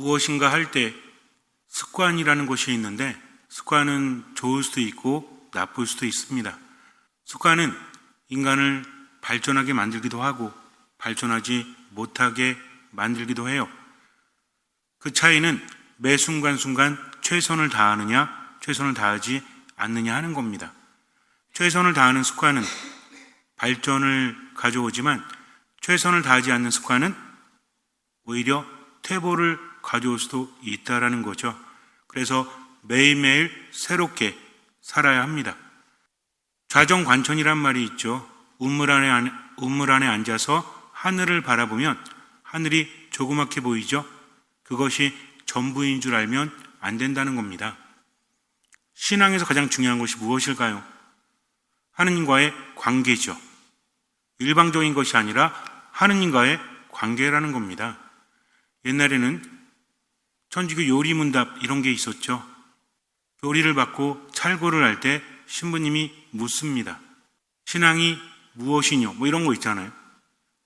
무엇인가 할 때 습관이라는 것이 있는데 습관은 좋을 수도 있고 나쁠 수도 있습니다. 습관은 인간을 발전하게 만들기도 하고 발전하지 못하게 만들기도 해요. 그 차이는 매 순간순간 최선을 다하느냐 최선을 다하지 않느냐 하는 겁니다. 최선을 다하는 습관은 발전을 가져오지만 최선을 다하지 않는 습관은 오히려 퇴보를 가져올 수도 있다라는 거죠. 그래서 매일매일 새롭게 살아야 합니다. 좌정관천이란 말이 있죠. 우물 안에 앉아서 하늘을 바라보면 하늘이 조그맣게 보이죠. 그것이 전부인 줄 알면 안 된다는 겁니다. 신앙에서 가장 중요한 것이 무엇일까요? 하느님과의 관계죠. 일방적인 것이 아니라 하느님과의 관계라는 겁니다. 옛날에는 천주교 요리문답 이런 게 있었죠. 요리를 받고 찰고를 할 때 신부님이 묻습니다. 신앙이 무엇이뇨? 뭐 이런 거 있잖아요.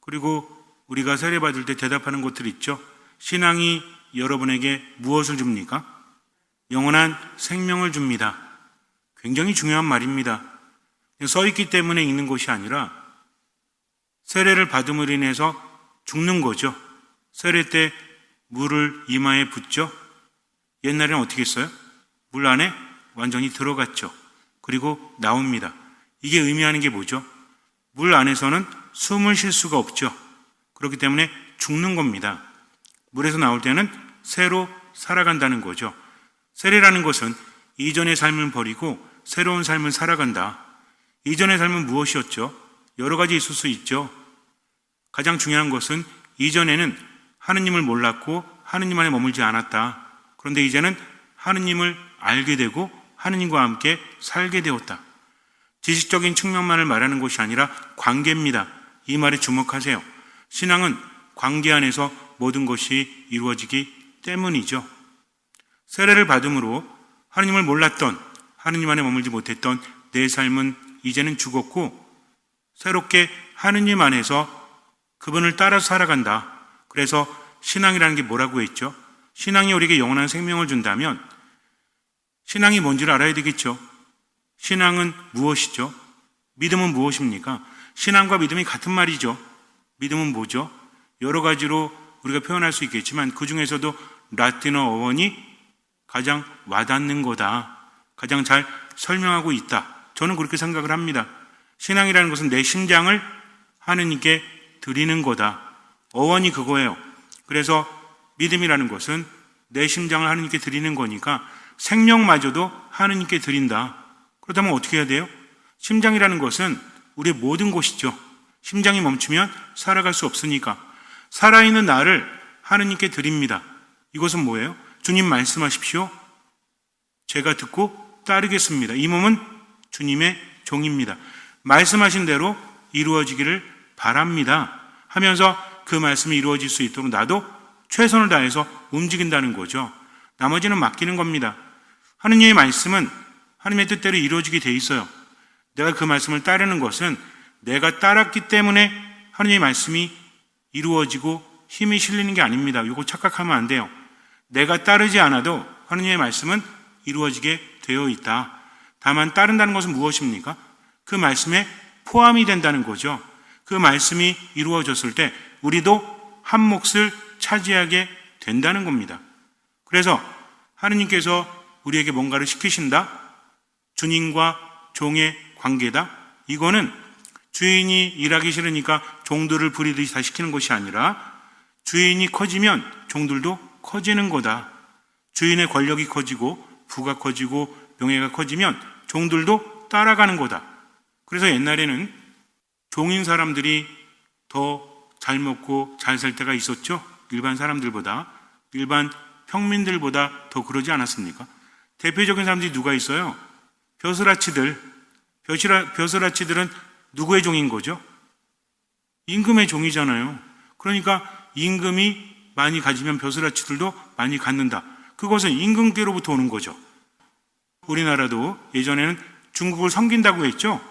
그리고 우리가 세례받을 때 대답하는 것들 있죠. 신앙이 여러분에게 무엇을 줍니까? 영원한 생명을 줍니다. 굉장히 중요한 말입니다. 써있기 때문에 있는 것이 아니라 세례를 받음으로 인해서 죽는 거죠. 세례 때 물을 이마에 붓죠. 옛날에는 어떻게 했어요? 물 안에 완전히 들어갔죠. 그리고 나옵니다. 이게 의미하는 게 뭐죠? 물 안에서는 숨을 쉴 수가 없죠. 그렇기 때문에 죽는 겁니다. 물에서 나올 때는 새로 살아간다는 거죠. 세례라는 것은 이전의 삶을 버리고 새로운 삶을 살아간다. 이전의 삶은 무엇이었죠? 여러 가지 있을 수 있죠. 가장 중요한 것은 이전에는 하느님을 몰랐고 하느님 안에 머물지 않았다. 그런데 이제는 하느님을 알게 되고 하느님과 함께 살게 되었다. 지식적인 측면만을 말하는 것이 아니라 관계입니다. 이 말에 주목하세요. 신앙은 관계 안에서 모든 것이 이루어지기 때문이죠. 세례를 받음으로 하느님을 몰랐던, 하느님 안에 머물지 못했던 내 삶은 이제는 죽었고 새롭게 하느님 안에서 그분을 따라서 살아간다. 그래서 신앙이라는 게 뭐라고 했죠? 신앙이 우리에게 영원한 생명을 준다면 신앙이 뭔지를 알아야 되겠죠. 신앙은 무엇이죠? 믿음은 무엇입니까? 신앙과 믿음이 같은 말이죠. 믿음은 뭐죠? 여러 가지로 우리가 표현할 수 있겠지만 그 중에서도 라틴어 어원이 가장 와닿는 거다. 가장 잘 설명하고 있다. 저는 그렇게 생각을 합니다. 신앙이라는 것은 내 심장을 하느님께 드리는 거다. 어원이 그거예요. 그래서 믿음이라는 것은 내 심장을 하느님께 드리는 거니까 생명마저도 하느님께 드린다. 그렇다면 어떻게 해야 돼요? 심장이라는 것은 우리의 모든 것이죠. 심장이 멈추면 살아갈 수 없으니까 살아있는 나를 하느님께 드립니다. 이것은 뭐예요? 주님 말씀하십시오. 제가 듣고 따르겠습니다. 이 몸은 주님의 종입니다. 말씀하신 대로 이루어지기를 바랍니다. 하면서 그 말씀이 이루어질 수 있도록 나도 최선을 다해서 움직인다는 거죠. 나머지는 맡기는 겁니다. 하느님의 말씀은 하느님의 뜻대로 이루어지게 돼 있어요. 내가 그 말씀을 따르는 것은 내가 따랐기 때문에 하느님의 말씀이 이루어지고 힘이 실리는 게 아닙니다. 이거 착각하면 안 돼요. 내가 따르지 않아도 하느님의 말씀은 이루어지게 되어 있다. 다만 따른다는 것은 무엇입니까? 그 말씀에 포함이 된다는 거죠. 그 말씀이 이루어졌을 때 우리도 한 몫을 차지하게 된다는 겁니다. 그래서 하느님께서 우리에게 뭔가를 시키신다? 주님과 종의 관계다? 이거는 주인이 일하기 싫으니까 종들을 부리듯이 다 시키는 것이 아니라 주인이 커지면 종들도 커지는 거다. 주인의 권력이 커지고 부가 커지고 명예가 커지면 종들도 따라가는 거다. 그래서 옛날에는 종인 사람들이 더 잘 먹고 잘 살 때가 있었죠. 일반 사람들보다, 일반 평민들보다 더 그러지 않았습니까? 대표적인 사람들이 누가 있어요? 벼슬아치들. 벼슬아치들은 누구의 종인 거죠? 임금의 종이잖아요. 그러니까 임금이 많이 가지면 벼슬아치들도 많이 갖는다. 그것은 임금께로부터 오는 거죠. 우리나라도 예전에는 중국을 섬긴다고 했죠.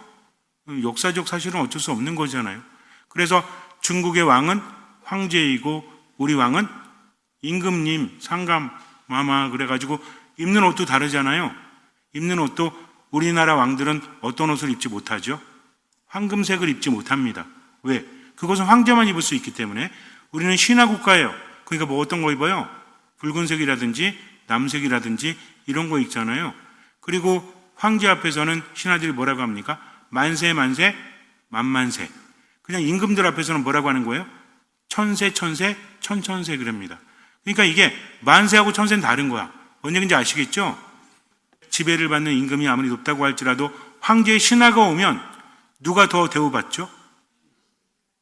역사적 사실은 어쩔 수 없는 거잖아요. 그래서 중국의 왕은 황제이고 우리 왕은 임금님, 상감, 마마 그래가지고 입는 옷도 다르잖아요. 입는 옷도 우리나라 왕들은 어떤 옷을 입지 못하죠? 황금색을 입지 못합니다. 왜? 그것은 황제만 입을 수 있기 때문에. 우리는 신화 국가예요. 그러니까 뭐 어떤 거 입어요? 붉은색이라든지 남색이라든지 이런 거 입잖아요. 그리고 황제 앞에서는 신하들이 뭐라고 합니까? 만세 만세 만만세. 그냥 임금들 앞에서는 뭐라고 하는 거예요? 천세 천세 천천세 그럽니다. 그러니까 이게 만세하고 천세는 다른 거야. 뭔 얘기인지 아시겠죠? 지배를 받는 임금이 아무리 높다고 할지라도 황제의 신하가 오면 누가 더 대우받죠?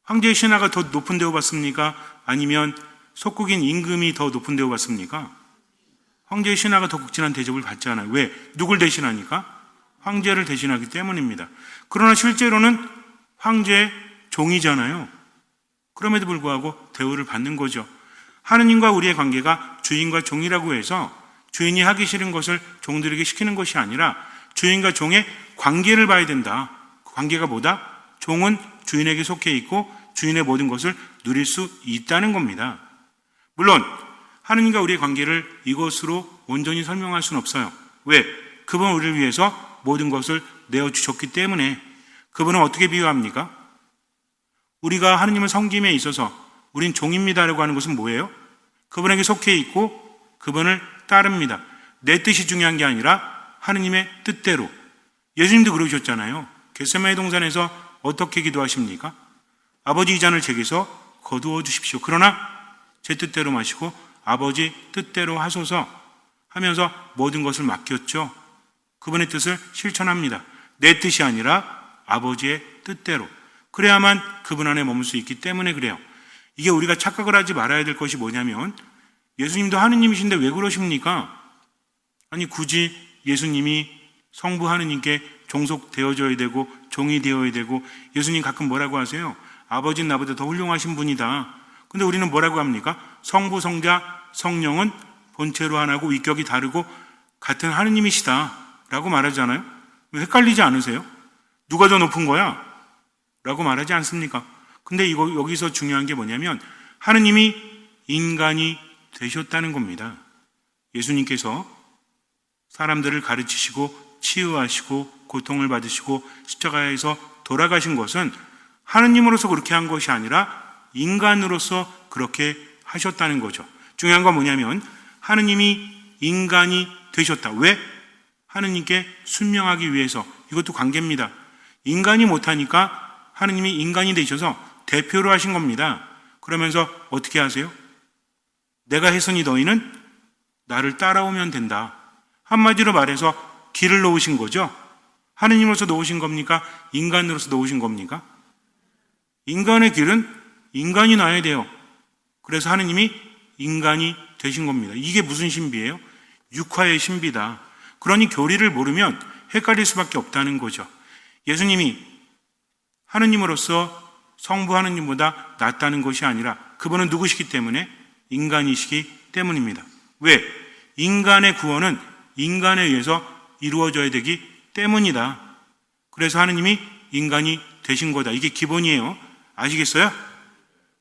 황제의 신하가 더 높은 대우받습니까? 아니면 속국인 임금이 더 높은 대우받습니까? 황제의 신하가 더 극진한 대접을 받지 않아요. 왜? 누굴 대신하니까? 황제를 대신하기 때문입니다. 그러나 실제로는 황제의 종이잖아요. 그럼에도 불구하고 대우를 받는 거죠. 하느님과 우리의 관계가 주인과 종이라고 해서 주인이 하기 싫은 것을 종들에게 시키는 것이 아니라 주인과 종의 관계를 봐야 된다. 그 관계가 뭐다? 종은 주인에게 속해 있고 주인의 모든 것을 누릴 수 있다는 겁니다. 물론 하느님과 우리의 관계를 이것으로 온전히 설명할 수는 없어요. 왜? 그분은 우리를 위해서 모든 것을 내어주셨기 때문에. 그분은 어떻게 비유합니까? 우리가 하느님을 섬김에 있어서 우린 종입니다라고 하는 것은 뭐예요? 그분에게 속해 있고 그분을 따릅니다. 내 뜻이 중요한 게 아니라 하느님의 뜻대로. 예수님도 그러셨잖아요. 겟세마네 동산에서 어떻게 기도하십니까? 아버지 이 잔을 제게서 거두어 주십시오. 그러나 제 뜻대로 마시고 아버지 뜻대로 하소서 하면서 모든 것을 맡겼죠. 그분의 뜻을 실천합니다. 내 뜻이 아니라 아버지의 뜻대로. 그래야만 그분 안에 머물 수 있기 때문에 그래요. 이게 우리가 착각을 하지 말아야 될 것이 뭐냐면 예수님도 하느님이신데 왜 그러십니까? 아니 굳이 예수님이 성부 하느님께 종속되어져야 되고 종이 되어야 되고 예수님 가끔 뭐라고 하세요? 아버지는 나보다 더 훌륭하신 분이다. 근데 우리는 뭐라고 합니까? 성부, 성자, 성령은 본체로 하나고 위격이 다르고 같은 하느님이시다 라고 말하잖아요. 왜 헷갈리지 않으세요? 누가 더 높은 거야? 라고 말하지 않습니까? 근데 여기서 중요한 게 뭐냐면 하느님이 인간이 되셨다는 겁니다. 예수님께서 사람들을 가르치시고 치유하시고 고통을 받으시고 십자가에서 돌아가신 것은 하느님으로서 그렇게 한 것이 아니라 인간으로서 그렇게 하셨다는 거죠. 중요한 건 뭐냐면 하느님이 인간이 되셨다. 왜? 하느님께 순명하기 위해서. 이것도 관계입니다. 인간이 못하니까 하느님이 인간이 되셔서 대표로 하신 겁니다. 그러면서 어떻게 하세요? 내가 했으니 너희는 나를 따라오면 된다. 한마디로 말해서 길을 놓으신 거죠. 하느님으로서 놓으신 겁니까? 인간으로서 놓으신 겁니까? 인간의 길은 인간이 나야 돼요. 그래서 하느님이 인간이 되신 겁니다. 이게 무슨 신비예요? 육화의 신비다. 그러니 교리를 모르면 헷갈릴 수밖에 없다는 거죠. 예수님이 하느님으로서 성부 하느님보다 낫다는 것이 아니라 그분은 누구시기 때문에? 인간이시기 때문입니다. 왜? 인간의 구원은 인간에 의해서 이루어져야 되기 때문이다. 그래서 하느님이 인간이 되신 거다. 이게 기본이에요. 아시겠어요?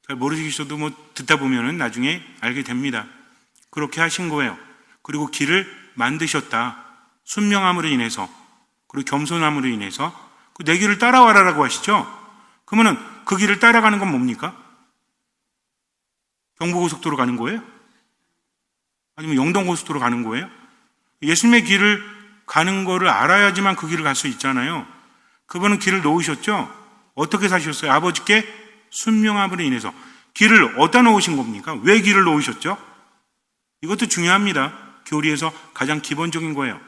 잘 모르시겠어도 뭐 듣다 보면은 나중에 알게 됩니다. 그렇게 하신 거예요. 그리고 길을 만드셨다. 순명함으로 인해서, 그리고 겸손함으로 인해서 내 길을 따라와라라고 하시죠. 그러면은 그 길을 따라가는 건 뭡니까? 경부고속도로 가는 거예요? 아니면 영동고속도로 가는 거예요? 예수님의 길을 가는 거를 알아야지만 그 길을 갈 수 있잖아요. 그분은 길을 놓으셨죠? 어떻게 사셨어요? 아버지께 순명함으로 인해서. 길을 어디다 놓으신 겁니까? 왜 길을 놓으셨죠? 이것도 중요합니다. 교리에서 가장 기본적인 거예요.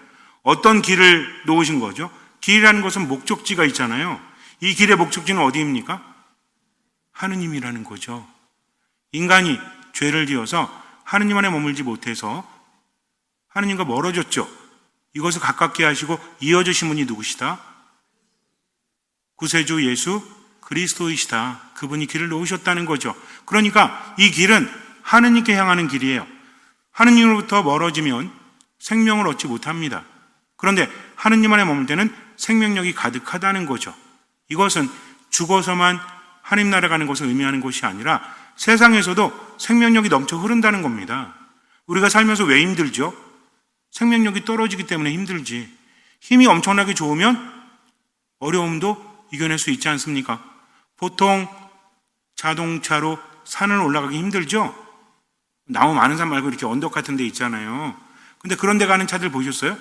어떤 길을 놓으신 거죠? 길이라는 것은 목적지가 있잖아요. 이 길의 목적지는 어디입니까? 하느님이라는 거죠. 인간이 죄를 지어서 하느님 안에 머물지 못해서 하느님과 멀어졌죠. 이것을 가깝게 하시고 이어주신 분이 누구시다? 구세주 예수 그리스도이시다. 그분이 길을 놓으셨다는 거죠. 그러니까 이 길은 하느님께 향하는 길이에요. 하느님으로부터 멀어지면 생명을 얻지 못합니다. 그런데 하느님 안에 머물 때는 생명력이 가득하다는 거죠. 이것은 죽어서만 하느님 나라 가는 것을 의미하는 것이 아니라 세상에서도 생명력이 넘쳐 흐른다는 겁니다. 우리가 살면서 왜 힘들죠? 생명력이 떨어지기 때문에 힘들지. 힘이 엄청나게 좋으면 어려움도 이겨낼 수 있지 않습니까? 보통 자동차로 산을 올라가기 힘들죠? 나무 많은 산 말고 이렇게 언덕 같은 데 있잖아요. 근데 그런 데 가는 차들 보셨어요?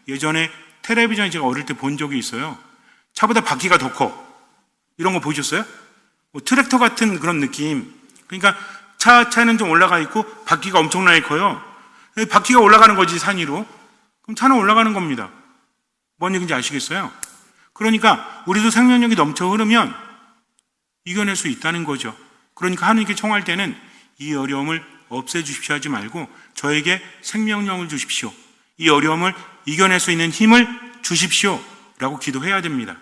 예전에 텔레비전에 제가 어릴 때 본 적이 있어요. 차보다 바퀴가 더 커. 이런 거 보셨어요? 뭐 트랙터 같은 그런 느낌. 그러니까 차는 좀 올라가 있고 바퀴가 엄청나게 커요. 바퀴가 올라가는 거지, 산 위로. 그럼 차는 올라가는 겁니다. 뭔 얘기인지 아시겠어요? 그러니까 우리도 생명력이 넘쳐 흐르면 이겨낼 수 있다는 거죠. 그러니까 하나님께 청할 때는 이 어려움을 없애주십시오 하지 말고 저에게 생명력을 주십시오. 이 어려움을 이겨낼 수 있는 힘을 주십시오 라고 기도해야 됩니다.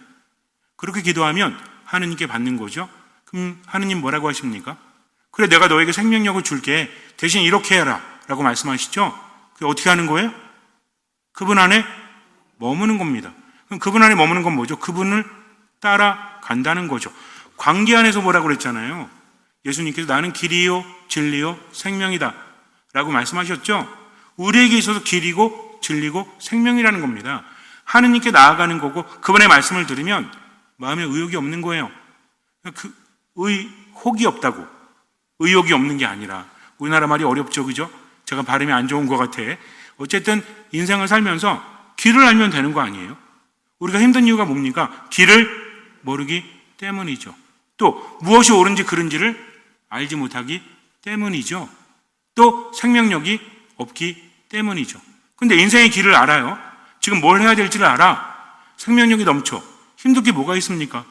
그렇게 기도하면 하느님께 받는 거죠. 그럼 하느님 뭐라고 하십니까? 그래, 내가 너에게 생명력을 줄게. 대신 이렇게 해라 라고 말씀하시죠. 그게 어떻게 하는 거예요? 그분 안에 머무는 겁니다. 그럼 그분 안에 머무는 건 뭐죠? 그분을 따라간다는 거죠. 관계 안에서 뭐라고 그랬잖아요. 예수님께서 나는 길이요 진리요 생명이다 라고 말씀하셨죠. 우리에게 있어서 길이고 진리고 생명이라는 겁니다. 하느님께 나아가는 거고 그분의 말씀을 들으면 마음에 의욕이 없는 거예요. 혹이 없다고, 의욕이 없는 게 아니라. 우리나라 말이 어렵죠, 그죠? 제가 발음이 안 좋은 것 같아. 어쨌든 인생을 살면서 길을 알면 되는 거 아니에요? 우리가 힘든 이유가 뭡니까? 길을 모르기 때문이죠. 또 무엇이 옳은지 그른지를 알지 못하기 때문이죠. 또 생명력이 없기 때문이죠. 근데 인생의 길을 알아요. 지금 뭘 해야 될지를 알아. 생명력이 넘쳐. 힘들 게 뭐가 있습니까?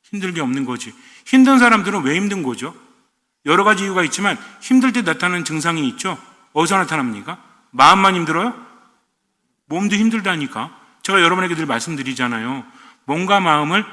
힘들 게 없는 거지. 힘든 사람들은 왜 힘든 거죠? 여러 가지 이유가 있지만 힘들 때 나타나는 증상이 있죠. 어디서 나타납니까? 마음만 힘들어요? 몸도 힘들다니까. 제가 여러분에게 늘 말씀드리잖아요. 몸과 마음을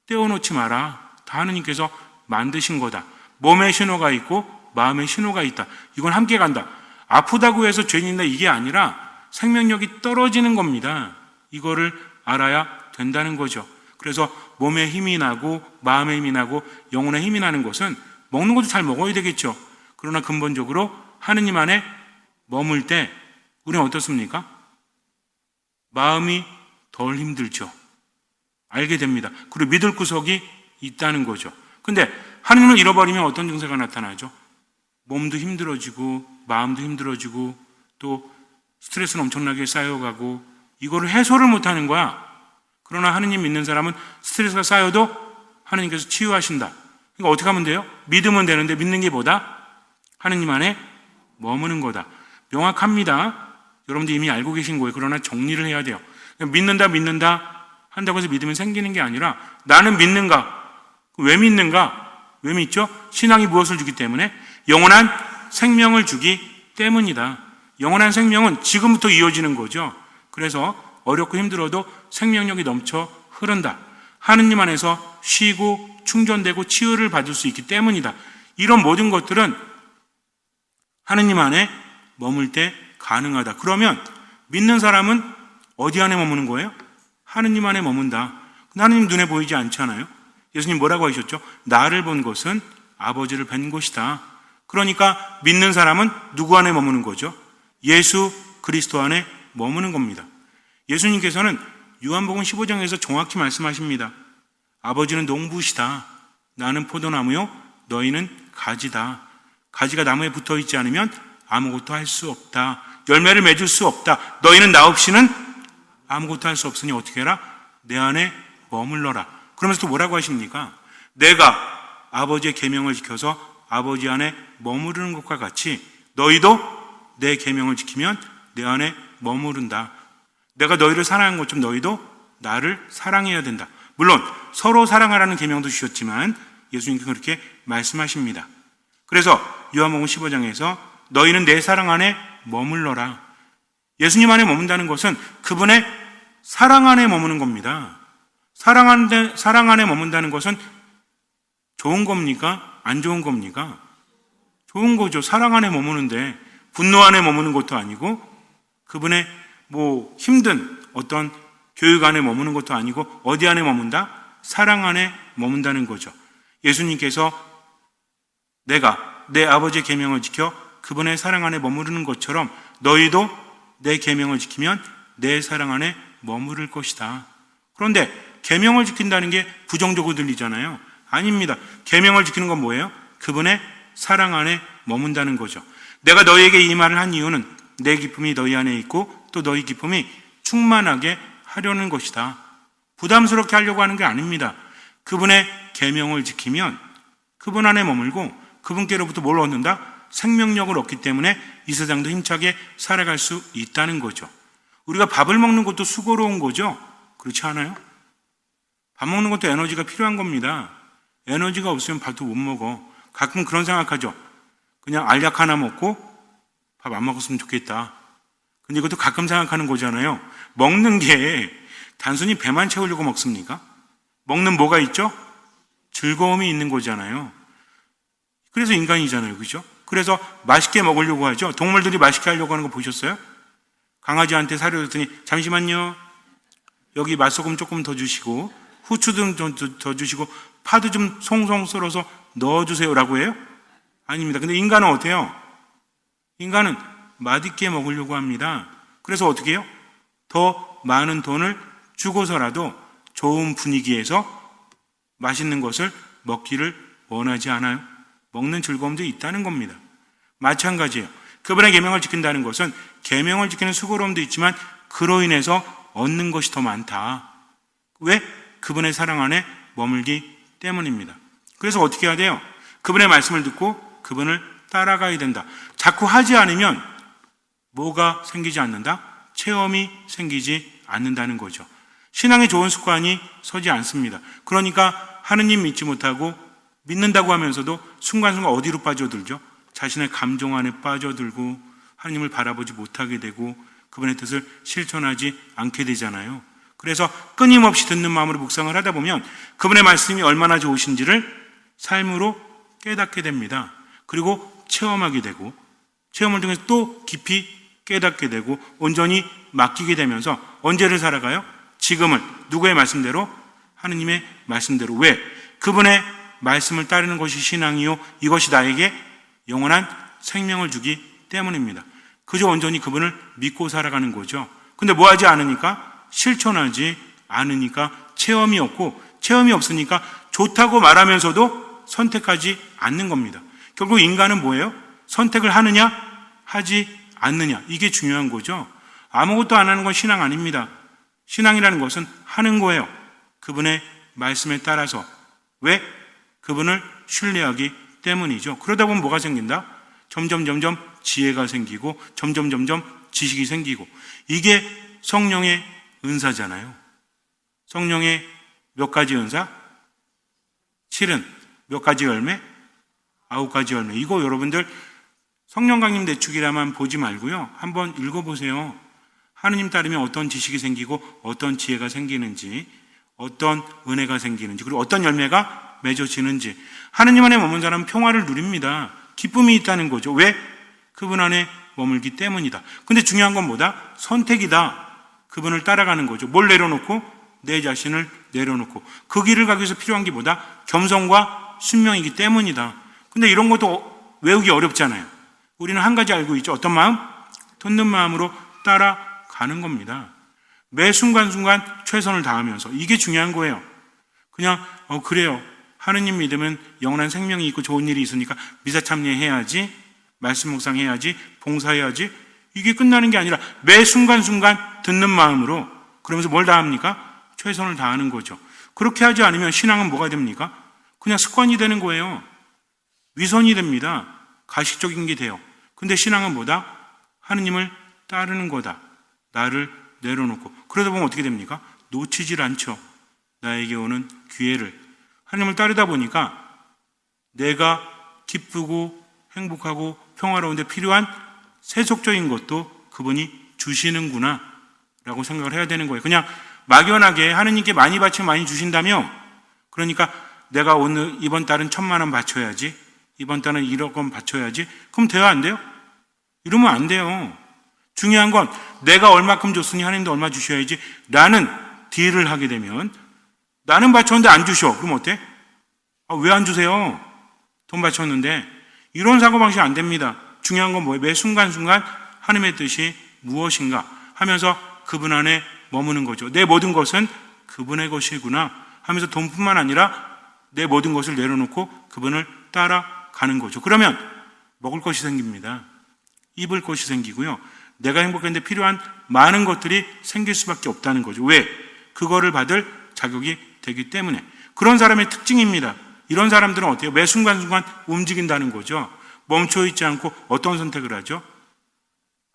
떼어놓지 마라. 다 하느님께서 만드신 거다. 몸에 신호가 있고 마음에 신호가 있다. 이건 함께 간다. 아프다고 해서 죄인이다 이게 아니라 생명력이 떨어지는 겁니다. 이거를 알아야 된다는 거죠. 그래서 몸에 힘이 나고 마음에 힘이 나고 영혼에 힘이 나는 것은 먹는 것도 잘 먹어야 되겠죠. 그러나 근본적으로 하느님 안에 머물 때 우리는 어떻습니까? 마음이 덜 힘들죠. 알게 됩니다. 그리고 믿을 구석이 있다는 거죠. 근데 하느님을 잃어버리면 어떤 증세가 나타나죠? 몸도 힘들어지고 마음도 힘들어지고 또 스트레스는 엄청나게 쌓여가고 이거를 해소를 못하는 거야. 그러나 하느님 믿는 사람은 스트레스가 쌓여도 하느님께서 치유하신다. 그러니까 어떻게 하면 돼요? 믿으면 되는데 믿는 게 뭐다? 하느님 안에 머무는 거다. 명확합니다. 여러분들 이미 알고 계신 거예요. 그러나 정리를 해야 돼요. 믿는다 한다고 해서 믿으면 생기는 게 아니라 나는 믿는가? 왜 믿는가? 왜 믿죠? 신앙이 무엇을 주기 때문에? 영원한 생명을 주기 때문이다. 영원한 생명은 지금부터 이어지는 거죠. 그래서 어렵고 힘들어도 생명력이 넘쳐 흐른다. 하느님 안에서 쉬고 충전되고 치유를 받을 수 있기 때문이다. 이런 모든 것들은 하느님 안에 머물 때 가능하다. 그러면 믿는 사람은 어디 안에 머무는 거예요? 하느님 안에 머문다. 하느님 눈에 보이지 않잖아요. 예수님 뭐라고 하셨죠? 나를 본 것은 아버지를 뵌 것이다. 그러니까 믿는 사람은 누구 안에 머무는 거죠? 예수 그리스도 안에 머무는 겁니다. 예수님께서는 요한복음 15장에서 정확히 말씀하십니다. 아버지는 농부시다. 나는 포도나무요 너희는 가지다. 가지가 나무에 붙어 있지 않으면 아무것도 할 수 없다. 열매를 맺을 수 없다. 너희는 나 없이는 아무것도 할 수 없으니 어떻게 해라? 내 안에 머물러라. 그러면서 또 뭐라고 하십니까? 내가 아버지의 계명을 지켜서 아버지 안에 머무르는 것과 같이 너희도 내 계명을 지키면 내 안에 머무른다. 내가 너희를 사랑한 것처럼 너희도 나를 사랑해야 된다. 물론 서로 사랑하라는 계명도 주셨지만 예수님께서 그렇게 말씀하십니다. 그래서 요한복음 15장에서 너희는 내 사랑 안에 머물러라. 예수님 안에 머문다는 것은 그분의 사랑 안에 머무는 겁니다. 사랑 안에 머문다는 것은 좋은 겁니까? 안 좋은 겁니까? 좋은 거죠. 사랑 안에 머무는데 분노 안에 머무는 것도 아니고 그분의 힘든 어떤 교육 안에 머무는 것도 아니고 어디 안에 머문다? 사랑 안에 머문다는 거죠. 예수님께서 내가 내 아버지의 계명을 지켜 그분의 사랑 안에 머무르는 것처럼 너희도 내 계명을 지키면 내 사랑 안에 머무를 것이다. 그런데 계명을 지킨다는 게 부정적으로 들리잖아요. 아닙니다. 계명을 지키는 건 뭐예요? 그분의 사랑 안에 머문다는 거죠. 내가 너희에게 이 말을 한 이유는 내 기쁨이 너희 안에 있고 또 너희 기쁨이 충만하게 하려는 것이다. 부담스럽게 하려고 하는 게 아닙니다. 그분의 계명을 지키면 그분 안에 머물고 그분께로부터 뭘 얻는다? 생명력을 얻기 때문에 이 세상도 힘차게 살아갈 수 있다는 거죠. 우리가 밥을 먹는 것도 수고로운 거죠? 그렇지 않아요? 밥 먹는 것도 에너지가 필요한 겁니다. 에너지가 없으면 밥도 못 먹어. 가끔 그런 생각하죠. 그냥 알약 하나 먹고 밥 안 먹었으면 좋겠다. 근데 이것도 가끔 생각하는 거잖아요. 먹는 게 단순히 배만 채우려고 먹습니까? 먹는 뭐가 있죠? 즐거움이 있는 거잖아요. 그래서 인간이잖아요. 그죠? 그래서 맛있게 먹으려고 하죠. 동물들이 맛있게 하려고 하는 거 보셨어요? 강아지한테 사료 줬더니 잠시만요. 여기 맛소금 조금 더 주시고 후추 좀 더 주시고 파도 좀 송송 썰어서 넣어주세요라고 해요? 아닙니다. 근데 인간은 어때요? 인간은 맛있게 먹으려고 합니다. 그래서 어떻게 해요? 더 많은 돈을 주고서라도 좋은 분위기에서 맛있는 것을 먹기를 원하지 않아요. 먹는 즐거움도 있다는 겁니다. 마찬가지예요. 그분의 계명을 지킨다는 것은 계명을 지키는 수고로움도 있지만 그로 인해서 얻는 것이 더 많다. 왜? 그분의 사랑 안에 머물기 때문입니다. 그래서 어떻게 해야 돼요? 그분의 말씀을 듣고 그분을 따라가야 된다. 자꾸 하지 않으면 뭐가 생기지 않는다? 체험이 생기지 않는다는 거죠. 신앙에 좋은 습관이 서지 않습니다. 그러니까 하느님 믿지 못하고 믿는다고 하면서도 순간순간 어디로 빠져들죠? 자신의 감정 안에 빠져들고 하느님을 바라보지 못하게 되고 그분의 뜻을 실천하지 않게 되잖아요. 그래서 끊임없이 듣는 마음으로 묵상을 하다 보면 그분의 말씀이 얼마나 좋으신지를 삶으로 깨닫게 됩니다. 그리고 체험하게 되고 체험을 통해서 또 깊이 깨닫게 되고 온전히 맡기게 되면서 언제를 살아가요? 지금을 누구의 말씀대로? 하느님의 말씀대로. 왜? 그분의 말씀을 따르는 것이 신앙이요 이것이 나에게 영원한 생명을 주기 때문입니다. 그저 온전히 그분을 믿고 살아가는 거죠. 근데 뭐 하지 않으니까? 실천하지 않으니까 체험이 없고 체험이 없으니까 좋다고 말하면서도 선택하지 않는 겁니다. 결국 인간은 뭐예요? 선택을 하느냐 하지 않느냐 이게 중요한 거죠. 아무것도 안 하는 건 신앙 아닙니다. 신앙이라는 것은 하는 거예요. 그분의 말씀에 따라서. 왜? 그분을 신뢰하기 때문이죠. 그러다 보면 뭐가 생긴다? 점점 지혜가 생기고 점점 지식이 생기고 이게 성령의 은사잖아요. 성령의 몇 가지 은사? 7은 몇 가지 열매? 9가지 열매. 이거 여러분들 성령 강림 대축이라만 보지 말고요. 한번 읽어보세요. 하느님 따르면 어떤 지식이 생기고 어떤 지혜가 생기는지 어떤 은혜가 생기는지 그리고 어떤 열매가 맺어지는지 하느님 안에 머문 사람은 평화를 누립니다. 기쁨이 있다는 거죠. 왜? 그분 안에 머물기 때문이다. 근데 중요한 건 뭐다? 선택이다. 그분을 따라가는 거죠. 뭘 내려놓고? 내 자신을 내려놓고 그 길을 가기 위해서 필요한 게 뭐다? 겸손과 순명이기 때문이다. 근데 이런 것도 외우기 어렵잖아요. 우리는 한 가지 알고 있죠. 어떤 마음? 듣는 마음으로 따라가는 겁니다. 매 순간순간 최선을 다하면서 이게 중요한 거예요. 그냥 그래요. 하느님 믿으면 영원한 생명이 있고 좋은 일이 있으니까 미사 참여해야지, 말씀 묵상해야지, 봉사해야지 이게 끝나는 게 아니라 매 순간순간 듣는 마음으로 그러면서 뭘 다합니까? 최선을 다하는 거죠. 그렇게 하지 않으면 신앙은 뭐가 됩니까? 그냥 습관이 되는 거예요. 위선이 됩니다. 가식적인 게 돼요. 근데 신앙은 뭐다? 하느님을 따르는 거다. 나를 내려놓고 그러다 보면 어떻게 됩니까? 놓치질 않죠. 나에게 오는 기회를. 하느님을 따르다 보니까 내가 기쁘고 행복하고 평화로운데 필요한 세속적인 것도 그분이 주시는구나 라고 생각을 해야 되는 거예요. 그냥 막연하게 하느님께 많이 바치면 많이 주신다며 그러니까 내가 오늘 이번 달은 1,000만 원 바쳐야지 이번 달은 1억 원 바쳐야지 그럼 돼요 안 돼요? 이러면 안 돼요. 중요한 건 내가 얼마큼 줬으니 하느님도 얼마 주셔야지 라는 딜을 하게 되면 나는 바쳤는데 안 주셔. 그럼 어때? 왜 안 주세요? 돈 바쳤는데 이런 사고방식이 안 됩니다. 중요한 건 뭐예요? 매 순간순간 하나님의 뜻이 무엇인가 하면서 그분 안에 머무는 거죠. 내 모든 것은 그분의 것이구나 하면서 돈뿐만 아니라 내 모든 것을 내려놓고 그분을 따라가는 거죠. 그러면 먹을 것이 생깁니다. 입을 것이 생기고요. 내가 행복했는데 필요한 많은 것들이 생길 수밖에 없다는 거죠. 왜? 그거를 받을 자격이 되기 때문에. 그런 사람의 특징입니다. 이런 사람들은 어때요? 매 순간순간 움직인다는 거죠. 멈춰있지 않고 어떤 선택을 하죠?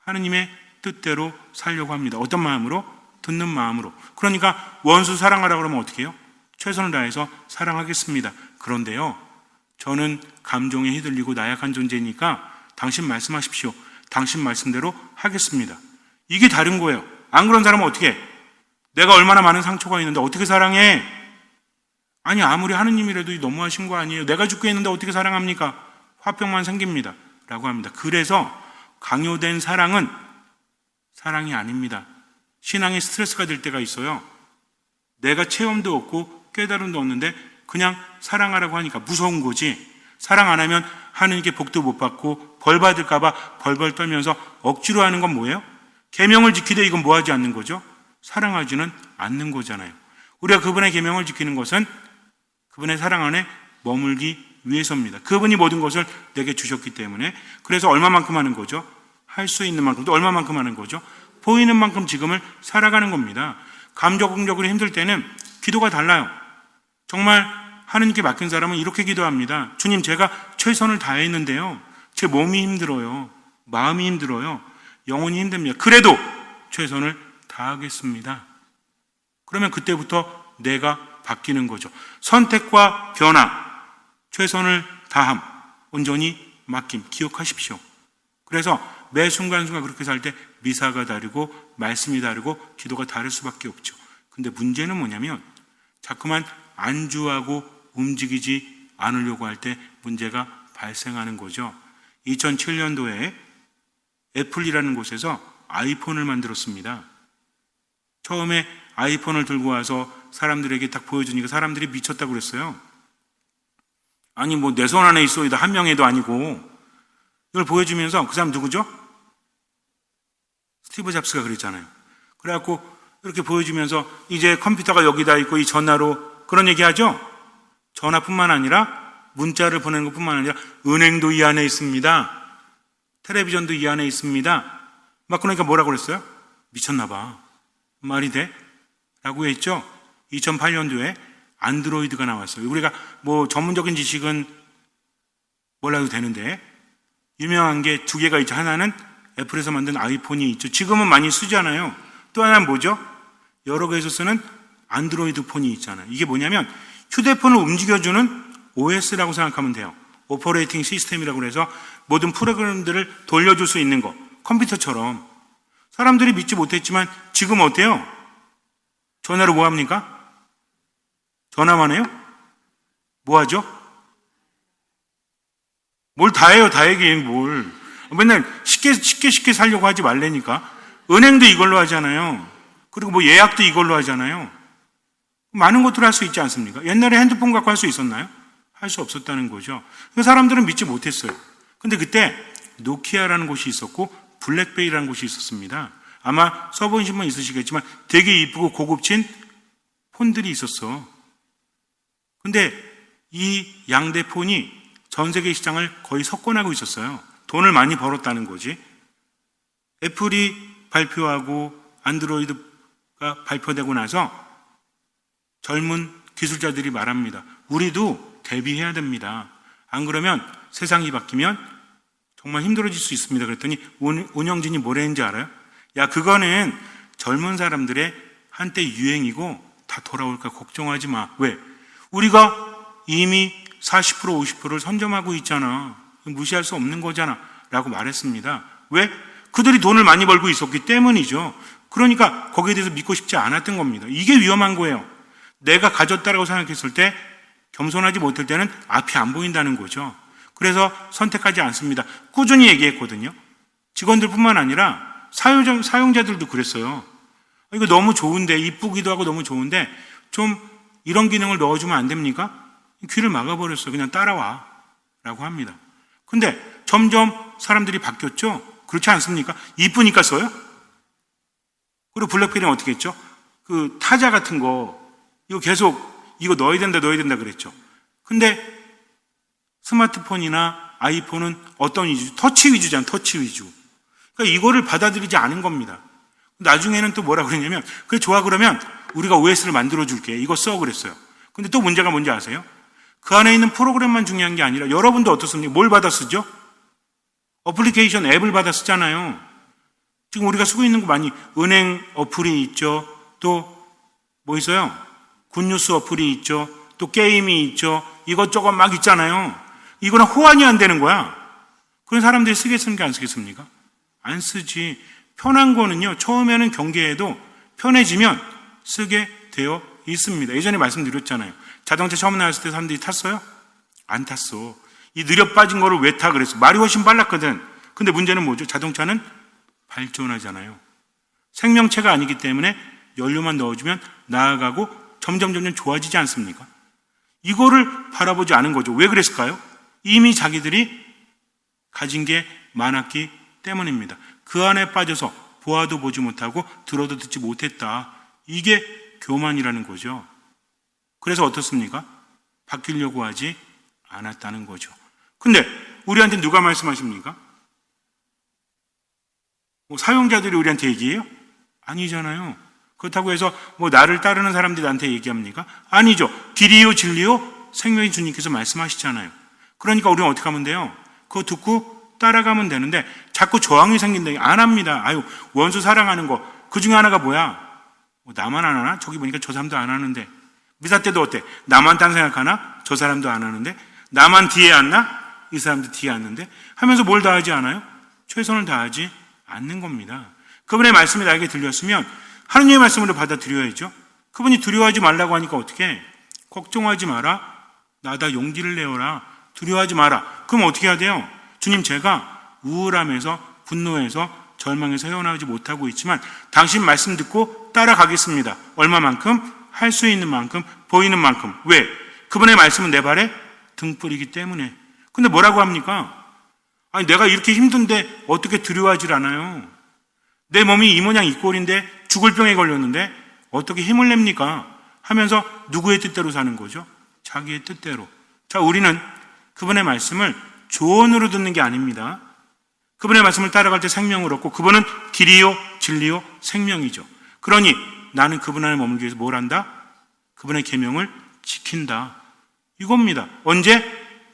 하느님의 뜻대로 살려고 합니다. 어떤 마음으로? 듣는 마음으로. 그러니까 원수 사랑하라고 그러면 어떻게 해요? 최선을 다해서 사랑하겠습니다. 그런데요, 저는 감정에 휘둘리고 나약한 존재니까 당신 말씀하십시오. 당신 말씀대로 하겠습니다. 이게 다른 거예요. 안 그런 사람은 어떻게 해? 내가 얼마나 많은 상처가 있는데 어떻게 사랑해? 아니, 아무리 하느님이라도 너무하신 거 아니에요? 내가 죽게 했는데 어떻게 사랑합니까? 화병만 생깁니다. 라고 합니다. 그래서 강요된 사랑은 사랑이 아닙니다. 신앙에 스트레스가 될 때가 있어요. 내가 체험도 없고 깨달음도 없는데 그냥 사랑하라고 하니까 무서운 거지. 사랑 안 하면 하느님께 복도 못 받고 벌 받을까 봐 벌벌 떨면서 억지로 하는 건 뭐예요? 계명을 지키되 이건 뭐 하지 않는 거죠? 사랑하지는 않는 거잖아요. 우리가 그분의 계명을 지키는 것은 그분의 사랑 안에 머물기 위해서입니다. 그분이 모든 것을 내게 주셨기 때문에. 그래서 얼마만큼 하는 거죠? 할 수 있는 만큼. 또 얼마만큼 하는 거죠? 보이는 만큼 지금을 살아가는 겁니다. 감정적으로 힘들 때는 기도가 달라요. 정말 하느님께 맡긴 사람은 이렇게 기도합니다. 주님, 제가 최선을 다했는데요, 제 몸이 힘들어요. 마음이 힘들어요. 영혼이 힘듭니다. 그래도 최선을 다하겠습니다. 그러면 그때부터 내가 바뀌는 거죠. 선택과 변화, 최선을 다함, 온전히 맡김, 기억하십시오. 그래서 매 순간순간 그렇게 살 때 미사가 다르고 말씀이 다르고 기도가 다를 수밖에 없죠. 근데 문제는 뭐냐면 자꾸만 안주하고 움직이지 않으려고 할 때 문제가 발생하는 거죠. 2007년도에 애플이라는 곳에서 아이폰을 만들었습니다. 처음에 아이폰을 들고 와서 사람들에게 딱 보여주니까 사람들이 미쳤다고 그랬어요. 아니, 뭐 내 손 안에 있어도 한 명에도 아니고. 이걸 보여주면서 그 사람 누구죠? 스티브 잡스가 그랬잖아요. 그래갖고 이렇게 보여주면서 이제 컴퓨터가 여기다 있고 이 전화로 그런 얘기 하죠? 전화뿐만 아니라 문자를 보내는 것뿐만 아니라 은행도 이 안에 있습니다. 텔레비전도 이 안에 있습니다. 막 그러니까 뭐라고 그랬어요? 미쳤나 봐. 말이 돼? 라고 했죠. 2008년도에 안드로이드가 나왔어요. 우리가 뭐 전문적인 지식은 몰라도 되는데 유명한 게 두 개가 있죠. 하나는 애플에서 만든 아이폰이 있죠. 지금은 많이 쓰잖아요. 또 하나는 뭐죠? 여러 개에서 쓰는 안드로이드 폰이 있잖아요. 이게 뭐냐면 휴대폰을 움직여주는 OS라고 생각하면 돼요. 오퍼레이팅 시스템이라고 해서 모든 프로그램들을 돌려줄 수 있는 거. 컴퓨터처럼. 사람들이 믿지 못했지만 지금 어때요? 전화로 뭐 합니까? 전화만 해요? 뭐 하죠? 뭘 다 해요, 다 얘기해, 뭘. 맨날 쉽게 살려고 하지 말라니까. 은행도 이걸로 하잖아요. 그리고 뭐 예약도 이걸로 하잖아요. 많은 것들을 할 수 있지 않습니까? 옛날에 핸드폰 갖고 할 수 있었나요? 할 수 없었다는 거죠. 사람들은 믿지 못했어요. 근데 그때 노키아라는 곳이 있었고 블랙베리라는 곳이 있었습니다. 아마 써보신 분 있으시겠지만 되게 이쁘고 고급진 폰들이 있었어. 근데 이 양대 폰이 전 세계 시장을 거의 석권하고 있었어요. 돈을 많이 벌었다는 거지. 애플이 발표하고 안드로이드가 발표되고 나서 젊은 기술자들이 말합니다. 우리도 대비해야 됩니다. 안 그러면 세상이 바뀌면 정말 힘들어질 수 있습니다. 그랬더니 운영진이 뭐라 했는지 알아요? 야, 그거는 젊은 사람들의 한때 유행이고 다 돌아올까 걱정하지 마. 왜? 우리가 이미 40% 50%를 선점하고 있잖아. 무시할 수 없는 거잖아. 라고 말했습니다. 왜? 그들이 돈을 많이 벌고 있었기 때문이죠. 그러니까 거기에 대해서 믿고 싶지 않았던 겁니다. 이게 위험한 거예요. 내가 가졌다라고 생각했을 때 겸손하지 못할 때는 앞이 안 보인다는 거죠. 그래서 선택하지 않습니다. 꾸준히 얘기했거든요. 직원들뿐만 아니라 사용자들도 그랬어요. 이거 너무 좋은데, 이쁘기도 하고 너무 좋은데 좀 이런 기능을 넣어주면 안 됩니까? 귀를 막아버렸어요. 그냥 따라와 라고 합니다. 근데 점점 사람들이 바뀌었죠? 그렇지 않습니까? 이쁘니까 써요? 그리고 블랙베리는 어떻게 했죠? 그 타자 같은 거, 이거 계속 이거 넣어야 된다 그랬죠. 근데 스마트폰이나 아이폰은 어떤 위주? 터치 위주잖아요. 터치 위주. 그러니까 이거를 받아들이지 않은 겁니다. 나중에는 또 뭐라 그랬냐면, 그래 좋아 그러면 우리가 OS를 만들어 줄게. 이거 써 그랬어요. 근데 또 문제가 뭔지 아세요? 그 안에 있는 프로그램만 중요한 게 아니라 여러분도 어떻습니까? 뭘 받아 쓰죠? 어플리케이션 앱을 받아 쓰잖아요. 지금 우리가 쓰고 있는 거 많이 은행 어플이 있죠. 또 뭐 있어요? 굿뉴스 어플이 있죠. 또 게임이 있죠. 이것저것 막 있잖아요. 이거랑 호환이 안 되는 거야. 그런 사람들이 쓰겠습니까? 안 쓰겠습니까? 안 쓰지. 편한 거는요, 처음에는 경계해도 편해지면 쓰게 되어 있습니다. 예전에 말씀드렸잖아요. 자동차 처음 나왔을 때 사람들이 탔어요? 안 탔어. 이 느려 빠진 거를 왜 타? 그랬어. 말이 훨씬 빨랐거든. 근데 문제는 뭐죠? 자동차는 발전하잖아요. 생명체가 아니기 때문에 연료만 넣어주면 나아가고 점점 좋아지지 않습니까? 이거를 바라보지 않은 거죠. 왜 그랬을까요? 이미 자기들이 가진 게 많았기 때문입니다. 그 안에 빠져서 보아도 보지 못하고 들어도 듣지 못했다. 이게 교만이라는 거죠. 그래서 어떻습니까? 바뀌려고 하지 않았다는 거죠. 근데 우리한테 누가 말씀하십니까? 뭐 사용자들이 우리한테 얘기해요? 아니잖아요. 그렇다고 해서 뭐 나를 따르는 사람들이 나한테 얘기합니까? 아니죠. 길이요 진리요 생명의 주님께서 말씀하시잖아요. 그러니까 우리는 어떻게 하면 돼요? 그거 듣고 따라가면 되는데 자꾸 저항이 생긴다. 안 합니다. 아유, 원수 사랑하는 거. 그 중에 하나가 뭐야? 뭐 나만 안 하나? 저기 보니까 저 사람도 안 하는데. 미사 때도 어때? 나만 딴 생각하나? 저 사람도 안 하는데. 나만 뒤에 앉나? 이 사람도 뒤에 앉는데. 하면서 뭘 다 하지 않아요? 최선을 다하지 않는 겁니다. 그분의 말씀이 나에게 들렸으면 하느님의 말씀으로 받아들여야죠. 그분이 두려워하지 말라고 하니까 어떻게 해? 걱정하지 마라. 나다 용기를 내어라. 두려워하지 마라. 그럼 어떻게 해야 돼요? 주님, 제가 우울함에서 분노해서 절망에서 헤어나오지 못하고 있지만 당신 말씀 듣고 따라가겠습니다. 얼마만큼? 할 수 있는 만큼, 보이는 만큼. 왜? 그분의 말씀은 내 발에 등불이기 때문에. 근데 뭐라고 합니까? 아니, 내가 이렇게 힘든데 어떻게 두려워하질 않아요? 내 몸이 이 모양 이 꼴인데 죽을 병에 걸렸는데 어떻게 힘을 냅니까? 하면서 누구의 뜻대로 사는 거죠? 자기의 뜻대로. 자, 우리는 그분의 말씀을 조언으로 듣는 게 아닙니다. 그분의 말씀을 따라갈 때 생명을 얻고 그분은 길이요 진리요 생명이죠. 그러니 나는 그분 안에 머물기 위해서 뭘 한다? 그분의 계명을 지킨다. 이겁니다. 언제?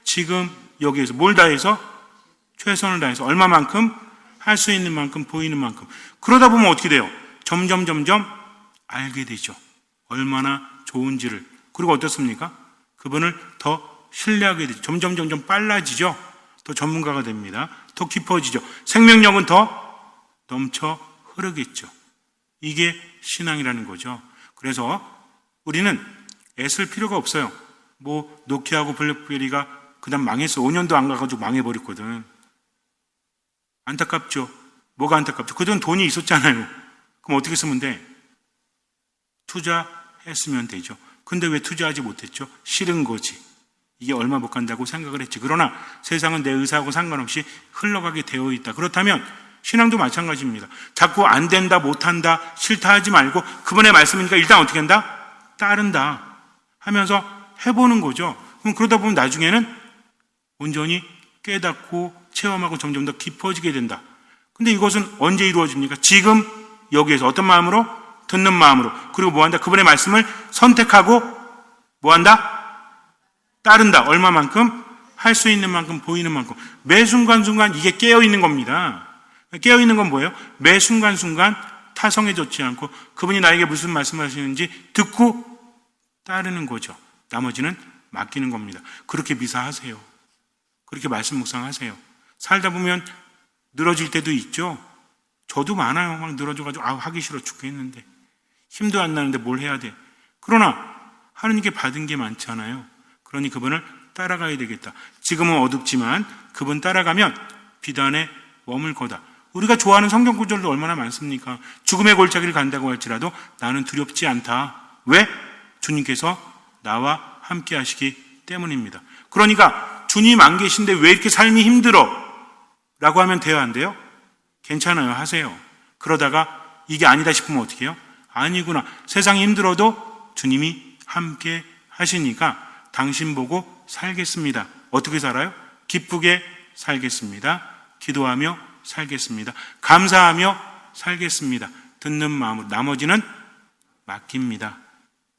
지금 여기에서 뭘 다해서? 최선을 다해서 얼마만큼? 할 수 있는 만큼, 보이는 만큼. 그러다 보면 어떻게 돼요? 점점 알게 되죠. 얼마나 좋은지를. 그리고 어떻습니까? 그분을 더 신뢰하게 되죠. 점점 빨라지죠. 더 전문가가 됩니다. 더 깊어지죠. 생명력은 더 넘쳐 흐르겠죠. 이게 신앙이라는 거죠. 그래서 우리는 애쓸 필요가 없어요. 뭐 노키아하고 블랙베리가 그다음 망했어. 5년도 안 가가지고 망해버렸거든. 안타깝죠. 뭐가 안타깝죠? 그동안 돈이 있었잖아요. 그럼 어떻게 쓰면 돼? 투자했으면 되죠. 근데 왜 투자하지 못했죠? 싫은 거지. 이게 얼마 못 간다고 생각을 했지. 그러나 세상은 내 의사하고 상관없이 흘러가게 되어 있다. 그렇다면 신앙도 마찬가지입니다. 자꾸 안 된다, 못한다, 싫다 하지 말고 그분의 말씀이니까 일단 어떻게 한다? 따른다 하면서 해보는 거죠. 그럼 그러다 보면 나중에는 온전히 깨닫고 체험하고 점점 더 깊어지게 된다. 근데 이것은 언제 이루어집니까? 지금 여기에서 어떤 마음으로? 듣는 마음으로. 그리고 뭐한다? 그분의 말씀을 선택하고 뭐한다? 따른다. 얼마만큼? 할 수 있는 만큼, 보이는 만큼. 매 순간순간 이게 깨어있는 겁니다. 깨어있는 건 뭐예요? 매 순간순간 타성에 젖지 않고 그분이 나에게 무슨 말씀하시는지 듣고 따르는 거죠. 나머지는 맡기는 겁니다. 그렇게 미사하세요. 그렇게 말씀 묵상하세요. 살다 보면 늘어질 때도 있죠. 저도 많아요. 막 늘어져가지고 하기 싫어 죽겠는데 힘도 안 나는데 뭘 해야 돼. 그러나 하느님께 받은 게 많잖아요. 그러니 그분을 따라가야 되겠다. 지금은 어둡지만 그분 따라가면 비단에 머물 거다. 우리가 좋아하는 성경 구절도 얼마나 많습니까? 죽음의 골짜기를 간다고 할지라도 나는 두렵지 않다. 왜? 주님께서 나와 함께 하시기 때문입니다. 그러니까 주님 안 계신데 왜 이렇게 삶이 힘들어? 라고 하면 돼요, 안 돼요? 괜찮아요, 하세요. 그러다가 이게 아니다 싶으면 어떻게 해요? 아니구나. 세상이 힘들어도 주님이 함께 하시니까 당신 보고 살겠습니다. 어떻게 살아요? 기쁘게 살겠습니다. 기도하며 살겠습니다. 감사하며 살겠습니다. 듣는 마음으로 나머지는 맡깁니다.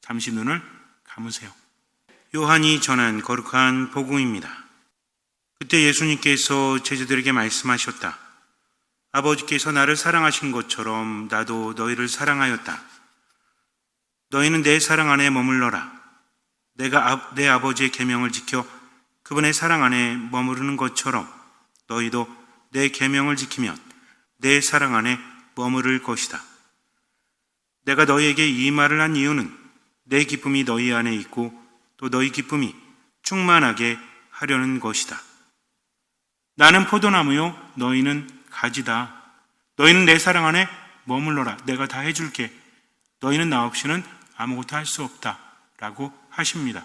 잠시 눈을 감으세요. 요한이 전한 거룩한 복음입니다. 그때 예수님께서 제자들에게 말씀하셨다. 아버지께서 나를 사랑하신 것처럼 나도 너희를 사랑하였다. 너희는 내 사랑 안에 머물러라. 내가 내 아버지의 계명을 지켜 그분의 사랑 안에 머무르는 것처럼 너희도 내 계명을 지키면 내 사랑 안에 머무를 것이다. 내가 너희에게 이 말을 한 이유는 내 기쁨이 너희 안에 있고 또 너희 기쁨이 충만하게 하려는 것이다. 나는 포도나무요 너희는 가지다. 너희는 내 사랑 안에 머물러라. 내가 다 해줄게. 너희는 나 없이는 아무것도 할 수 없다. 라고 하십니다.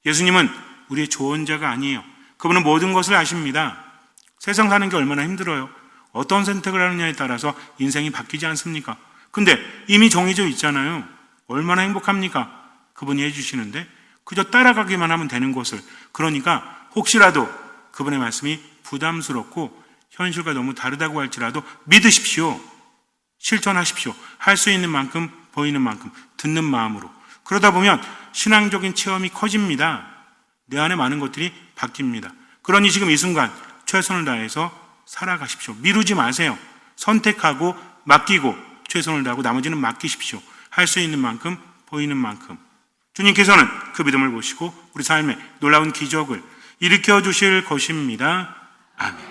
예수님은 우리의 조언자가 아니에요. 그분은 모든 것을 아십니다. 세상 사는 게 얼마나 힘들어요. 어떤 선택을 하느냐에 따라서 인생이 바뀌지 않습니까? 근데 이미 정해져 있잖아요. 얼마나 행복합니까? 그분이 해주시는데 그저 따라가기만 하면 되는 것을. 그러니까 혹시라도 그분의 말씀이 부담스럽고 현실과 너무 다르다고 할지라도 믿으십시오. 실천하십시오. 할 수 있는 만큼 보이는 만큼 듣는 마음으로. 그러다 보면 신앙적인 체험이 커집니다. 내 안에 많은 것들이 바뀝니다. 그러니 지금 이 순간 최선을 다해서 살아가십시오. 미루지 마세요. 선택하고 맡기고 최선을 다하고 나머지는 맡기십시오. 할 수 있는 만큼 보이는 만큼. 주님께서는 그 믿음을 보시고 우리 삶에 놀라운 기적을 일으켜 주실 것입니다. 아멘.